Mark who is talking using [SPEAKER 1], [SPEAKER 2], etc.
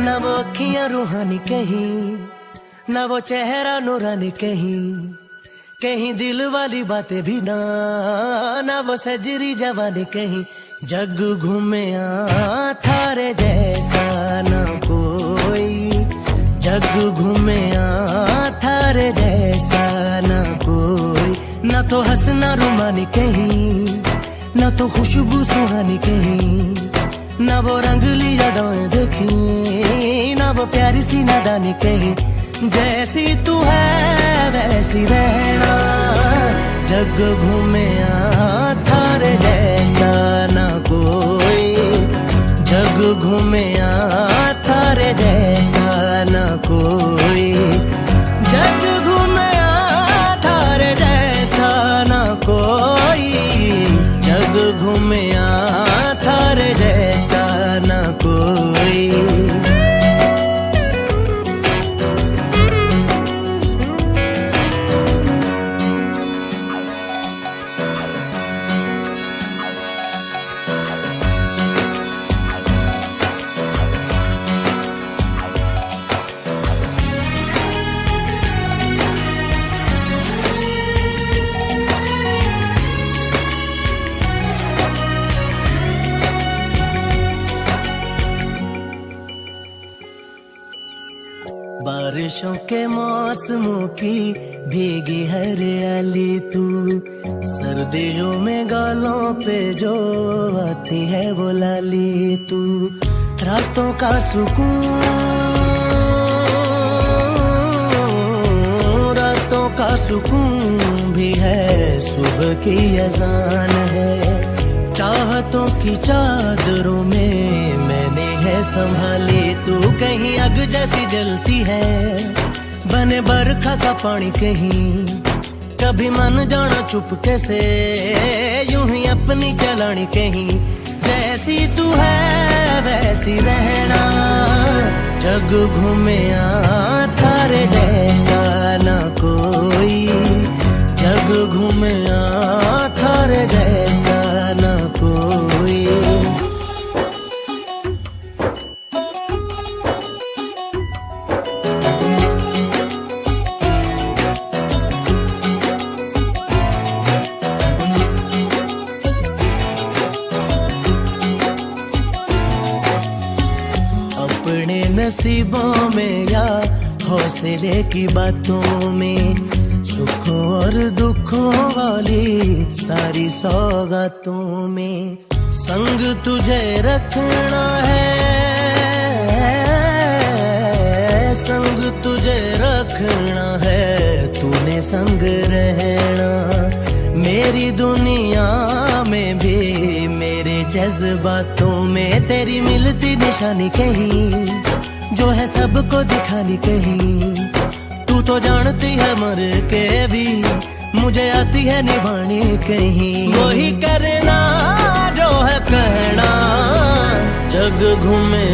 [SPEAKER 1] ना वो अखियां रूहानी कहीं, ना वो चेहरा नूरानी कहीं, कहीं दिल वाली बातें भी ना, ना वो सजरी जवानी कहीं। जग घूमे थारे जैसा ना कोई, जग घूमे थारे जैसा ना कोई। ना तो हंसना रुमानी कहीं, ना तो खुशबू सुहानी कहीं, ना वो रंगली यादें देखी, ना वो प्यारी सी नादानी कहीं। जैसी तू है वैसी रहना, जग घूमे थारे जैसा ना कोई, जग घूमे थारे जैसा ना कोई, जग घूमे थारे जैसा ना कोई, जग घूमे थारे जैसा ना कोई। बारिशों के मौसमों की भीगी हरियाली तू, सर्दियों में गालों पे जो आती है वो लाली तू। रातों का सुकून, रातों का सुकून भी है, सुबह की अजान है। चाहतों की चादरों में मैंने है संभाली तू, कहीं आग जैसी जलती है, बने बरखा का पानी कहीं। कभी मन जाना चुपके से, यूं ही अपनी चलानी कहीं। जैसी तू है वैसी रहना, जग घूमे थारे जैसा ना कोई, जग घूमे थारे जैसा ना कोई। अपने नसीबों में या हौसले की बातों में, सुखों और दुखों वाली सारी सौगातों में संग तुझे रखना है, संग तुझे रखना है, तूने संग रहना। मेरी दुनिया में भी मेरे जज्बातों में तेरी मिलती निशानी कहीं, जो है सबको दिखानी कहीं। तू तो जानती है मर के भी मुझे आती है निभानी कहीं। वही करना जो है कहना, जग घूमे